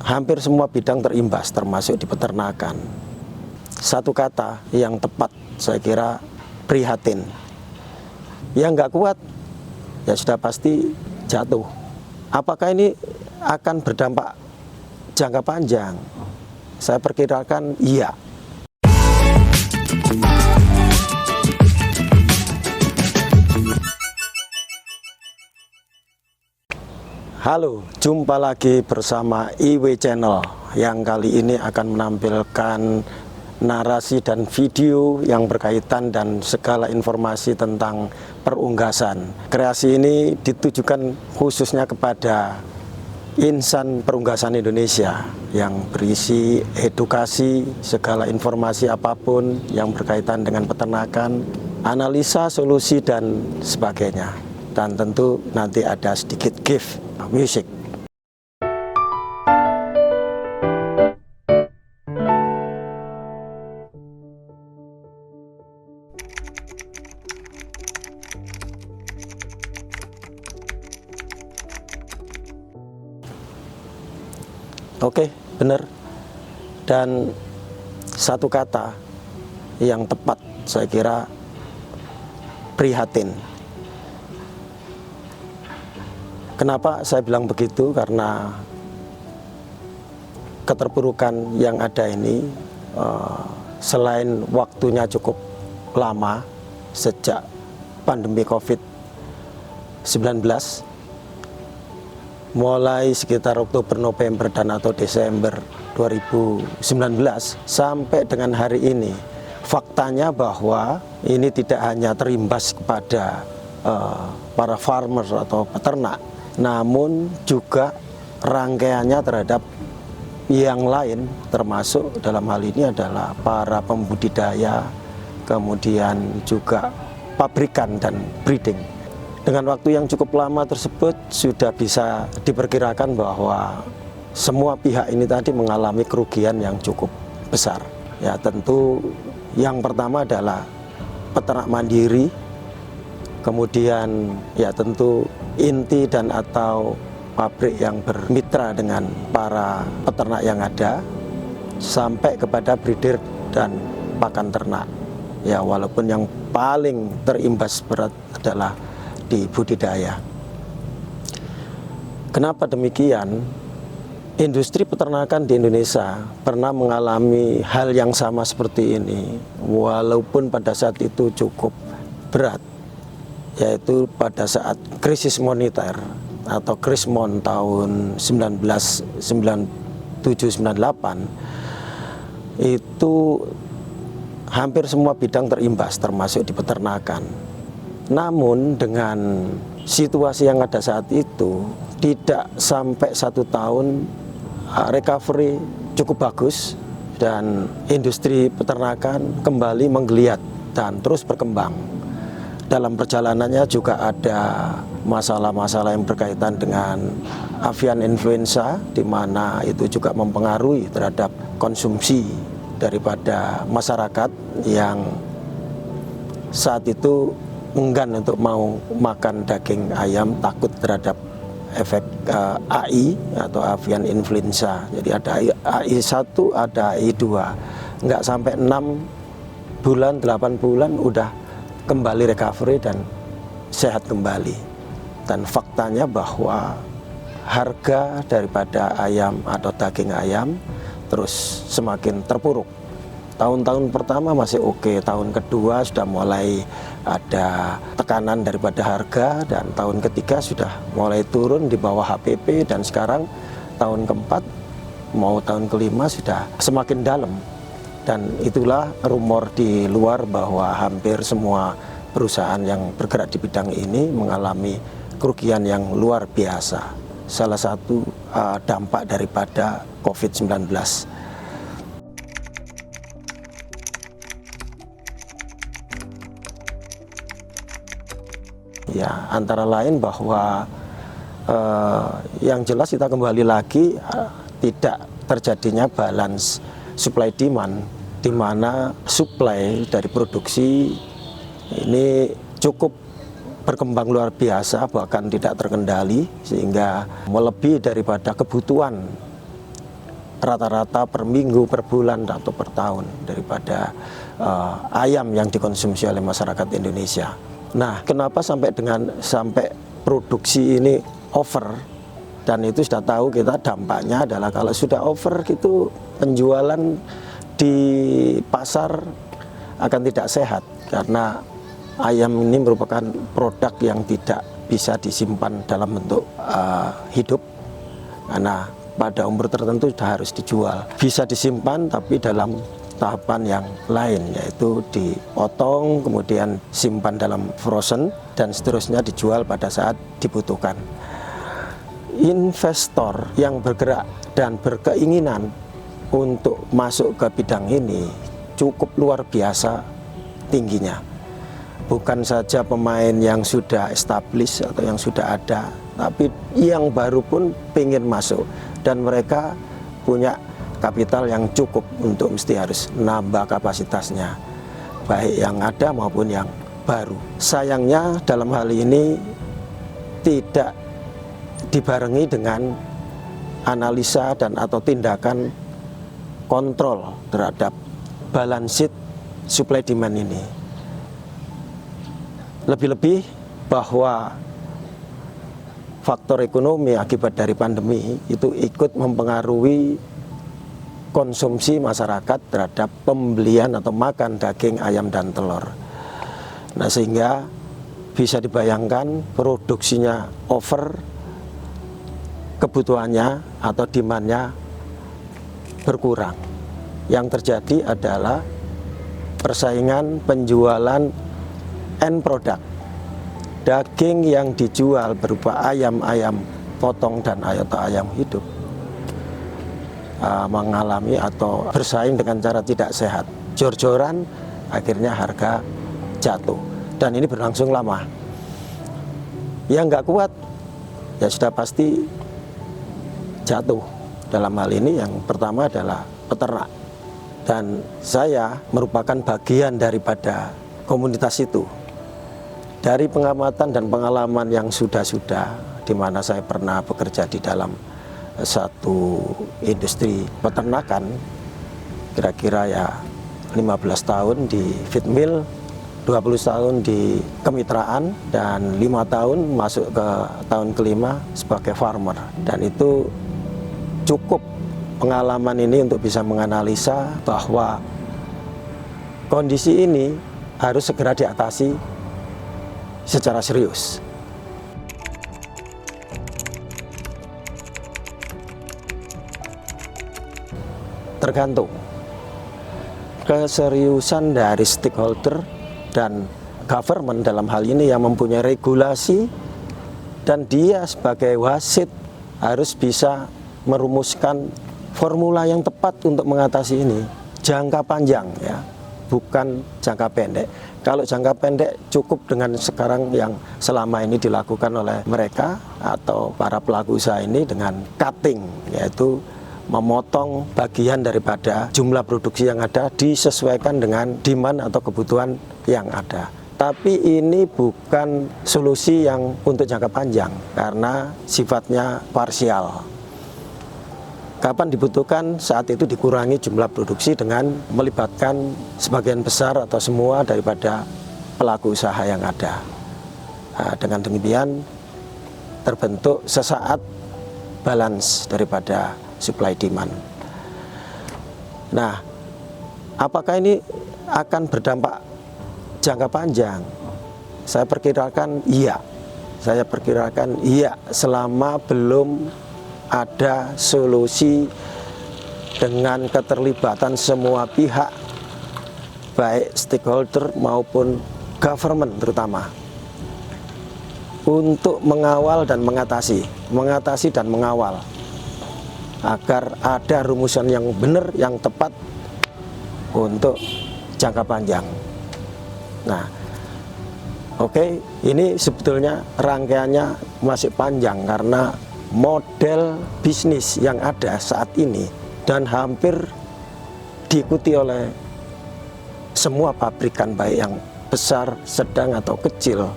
hampir semua bidang terimbas, termasuk di peternakan. Satu kata yang tepat saya kira prihatin. Yang nggak kuat ya sudah pasti jatuh. Apakah ini akan berdampak jangka panjang? Saya perkirakan iya. Halo, jumpa lagi bersama IW Channel yang kali ini akan menampilkan narasi dan video yang berkaitan dan segala informasi tentang perunggasan. Kreasi ini ditujukan khususnya kepada insan perunggasan Indonesia yang berisi edukasi, segala informasi apapun yang berkaitan dengan peternakan, analisa, solusi, dan sebagainya. Dan tentu nanti ada sedikit gift music. Oke, benar. Dan satu kata yang tepat saya kira prihatin. Kenapa saya bilang begitu? Karena keterpurukan yang ada ini selain waktunya cukup lama sejak pandemi COVID-19 mulai sekitar Oktober, November, dan atau Desember 2019 sampai dengan hari ini, faktanya bahwa ini tidak hanya terimbas kepada para farmer atau peternak, namun juga rangkaiannya terhadap yang lain, termasuk dalam hal ini adalah para pembudidaya, kemudian juga pabrikan dan breeding. Dengan waktu yang cukup lama tersebut sudah bisa diperkirakan bahwa semua pihak ini tadi mengalami kerugian yang cukup besar. Ya, tentu yang pertama adalah peternak mandiri, kemudian ya tentu inti dan atau pabrik yang bermitra dengan para peternak yang ada, sampai kepada breeder dan pakan ternak. Ya, walaupun yang paling terimbas berat adalah di budidaya. Kenapa demikian? Industri peternakan di Indonesia pernah mengalami hal yang sama seperti ini, walaupun pada saat itu cukup berat, yaitu pada saat krisis moneter atau Krismon tahun 1997-98, itu hampir semua bidang terimbas, termasuk di peternakan. Namun dengan situasi yang ada saat itu, tidak sampai 1 tahun recovery cukup bagus dan industri peternakan kembali menggeliat dan terus berkembang. Dalam perjalanannya juga ada masalah-masalah yang berkaitan dengan avian influenza, di mana itu juga mempengaruhi terhadap konsumsi daripada masyarakat yang saat itu enggan untuk mau makan daging ayam, takut terhadap efek AI atau avian influenza. Jadi ada AI1, ada AI2. Enggak sampai 6 bulan, 8 bulan udah kembali recovery dan sehat kembali. Dan faktanya bahwa harga daripada ayam atau daging ayam terus semakin terpuruk. Tahun-tahun pertama masih oke, tahun kedua sudah mulai ada tekanan daripada harga, dan tahun ketiga sudah mulai turun di bawah HPP, dan sekarang tahun keempat mau tahun kelima sudah semakin dalam. Dan itulah rumor di luar bahwa hampir semua perusahaan yang bergerak di bidang ini mengalami kerugian yang luar biasa. Salah satu dampak daripada COVID-19. Ya, antara lain bahwa yang jelas kita kembali lagi tidak terjadinya balance supply demand, di mana supply dari produksi ini cukup berkembang luar biasa, bahkan tidak terkendali, sehingga melebihi daripada kebutuhan rata-rata per minggu, per bulan, atau per tahun daripada ayam yang dikonsumsi oleh masyarakat Indonesia. Nah, kenapa sampai produksi ini over? Dan itu sudah tahu kita dampaknya adalah kalau sudah over itu penjualan di pasar akan tidak sehat, karena ayam ini merupakan produk yang tidak bisa disimpan dalam bentuk hidup, karena pada umur tertentu sudah harus dijual. Bisa disimpan tapi dalam tahapan yang lain, yaitu dipotong, kemudian simpan dalam frozen, dan seterusnya dijual pada saat dibutuhkan. Investor yang bergerak dan berkeinginan untuk masuk ke bidang ini cukup luar biasa tingginya. Bukan saja pemain yang sudah established atau yang sudah ada, tapi yang baru pun pengen masuk, dan mereka punya kapital yang cukup untuk mesti harus nambah kapasitasnya, baik yang ada maupun yang baru. Sayangnya dalam hal ini tidak dibarengi dengan analisa dan atau tindakan kontrol terhadap balance sheet supply demand ini. Lebih-lebih bahwa faktor ekonomi akibat dari pandemi itu ikut mempengaruhi konsumsi masyarakat terhadap pembelian atau makan daging, ayam, dan telur. Nah, sehingga bisa dibayangkan produksinya over, kebutuhannya atau demand-nya berkurang. Yang terjadi adalah persaingan penjualan end product. Daging yang dijual berupa ayam potong dan ayam hidup mengalami atau bersaing dengan cara tidak sehat. Jor-joran, akhirnya harga jatuh. Dan ini berlangsung lama. Yang nggak kuat, ya sudah pasti jatuh. Dalam hal ini yang pertama adalah peternak. Dan saya merupakan bagian daripada komunitas itu. Dari pengamatan dan pengalaman yang sudah-sudah, di mana saya pernah bekerja di dalam satu industri peternakan, kira-kira ya 15 tahun di feed mill, 20 tahun di kemitraan, dan 5 tahun masuk ke tahun kelima sebagai farmer. Dan itu cukup pengalaman ini untuk bisa menganalisa bahwa kondisi ini harus segera diatasi secara serius. Tergantung keseriusan dari stakeholder dan government dalam hal ini yang mempunyai regulasi, dan dia sebagai wasit harus bisa merumuskan formula yang tepat untuk mengatasi ini. Jangka panjang ya, bukan jangka pendek. Kalau jangka pendek cukup dengan sekarang yang selama ini dilakukan oleh mereka atau para pelaku usaha ini dengan cutting, yaitu memotong bagian daripada jumlah produksi yang ada disesuaikan dengan demand atau kebutuhan yang ada. Tapi ini bukan solusi yang untuk jangka panjang karena sifatnya parsial. Kapan dibutuhkan, saat itu dikurangi jumlah produksi dengan melibatkan sebagian besar atau semua daripada pelaku usaha yang ada. Nah, dengan demikian terbentuk sesaat balance daripada supply demand. Nah, apakah ini akan berdampak jangka panjang? Saya perkirakan iya. Selama belum ada solusi dengan keterlibatan semua pihak, baik stakeholder maupun government terutama, untuk mengawal dan mengatasi dan mengawal agar ada rumusan yang benar, yang tepat untuk jangka panjang. Nah, oke, ini sebetulnya rangkaiannya masih panjang karena model bisnis yang ada saat ini dan hampir diikuti oleh semua pabrikan, baik yang besar, sedang atau kecil,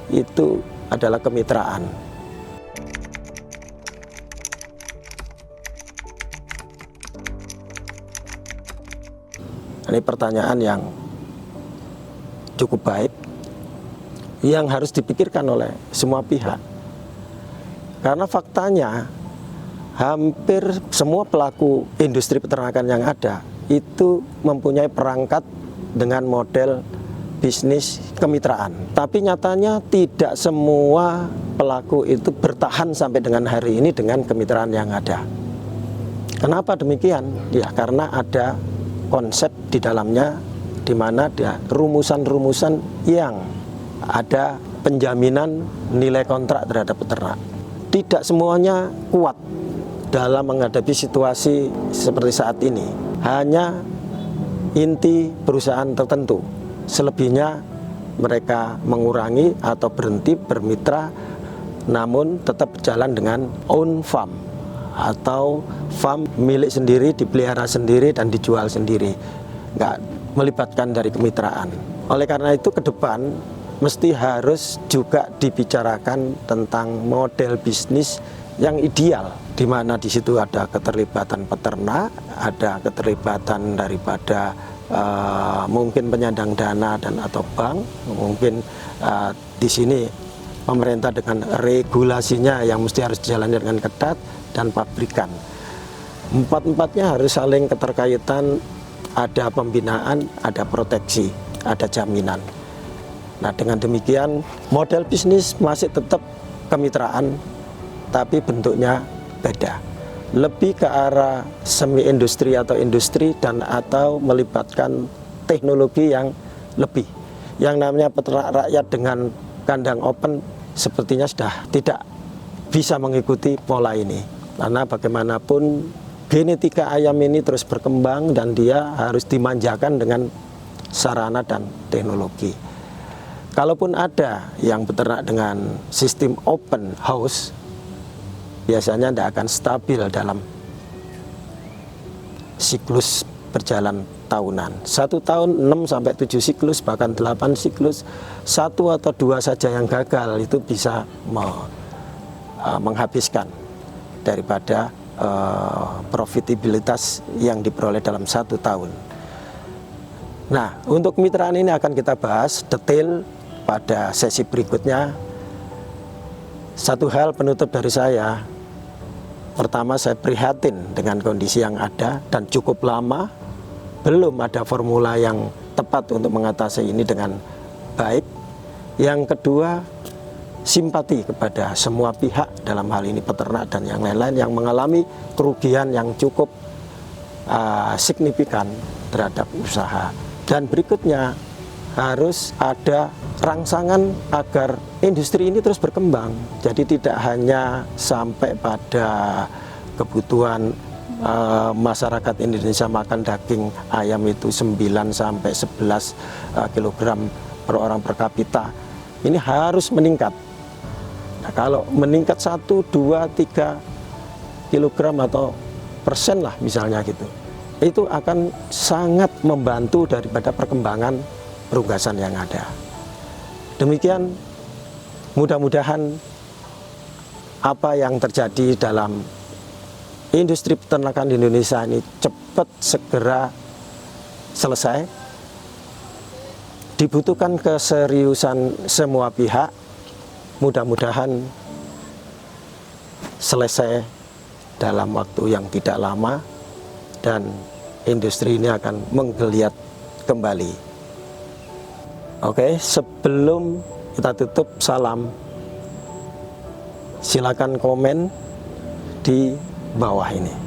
itu adalah kemitraan. Ini pertanyaan yang cukup baik, yang harus dipikirkan oleh semua pihak. Karena faktanya hampir semua pelaku industri peternakan yang ada itu mempunyai perangkat dengan model bisnis kemitraan. Tapi nyatanya tidak semua pelaku itu bertahan sampai dengan hari ini dengan kemitraan yang ada. Kenapa demikian? Ya karena ada konsep di dalamnya, di mana ada rumusan-rumusan yang ada penjaminan nilai kontrak terhadap peternak. Tidak semuanya kuat dalam menghadapi situasi seperti saat ini. Hanya inti perusahaan tertentu. Selebihnya mereka mengurangi atau berhenti bermitra, namun tetap berjalan dengan own farm atau farm milik sendiri, dipelihara sendiri dan dijual sendiri, nggak melibatkan dari kemitraan. Oleh karena itu ke depan mesti harus juga dibicarakan tentang model bisnis yang ideal, di mana di situ ada keterlibatan peternak, ada keterlibatan daripada mungkin penyandang dana dan atau bank, mungkin di sini pemerintah dengan regulasinya yang mesti harus dijalani dengan ketat, dan pabrikan. Empat-empatnya harus saling keterkaitan, ada pembinaan, ada proteksi, ada jaminan. Nah, dengan demikian model bisnis masih tetap kemitraan, tapi bentuknya beda. Lebih ke arah semi industri atau industri dan atau melibatkan teknologi yang lebih. Yang namanya peternak rakyat dengan kandang open sepertinya sudah tidak bisa mengikuti pola ini. Karena bagaimanapun genetika ayam ini terus berkembang dan dia harus dimanjakan dengan sarana dan teknologi. Kalaupun ada yang beternak dengan sistem open house, biasanya tidak akan stabil dalam siklus berjalan tahunan. 1 tahun 6-7 siklus, bahkan 8 siklus, 1 atau 2 saja yang gagal itu bisa menghabiskan daripada profitabilitas yang diperoleh dalam 1 tahun. Nah, untuk kemitraan ini akan kita bahas detail pada sesi berikutnya. Satu hal penutup dari saya, pertama saya prihatin dengan kondisi yang ada dan cukup lama, belum ada formula yang tepat untuk mengatasi ini dengan baik. Yang kedua, simpati kepada semua pihak, dalam hal ini peternak dan yang lain-lain yang mengalami kerugian yang cukup signifikan terhadap usaha. Dan berikutnya harus ada rangsangan agar industri ini terus berkembang. Jadi tidak hanya sampai pada kebutuhan masyarakat Indonesia makan daging ayam itu 9-11 kg per orang per kapita. Ini harus meningkat. Nah, kalau meningkat 1, 2, 3 kilogram atau persen lah misalnya gitu, itu akan sangat membantu daripada perkembangan perunggasan yang ada. Demikian, mudah-mudahan apa yang terjadi dalam industri peternakan di Indonesia ini cepat segera selesai. Dibutuhkan keseriusan semua pihak. Mudah-mudahan selesai dalam waktu yang tidak lama dan industri ini akan menggeliat kembali. Oke, sebelum kita tutup, salam. Silakan komen di bawah ini.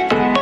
Thank you.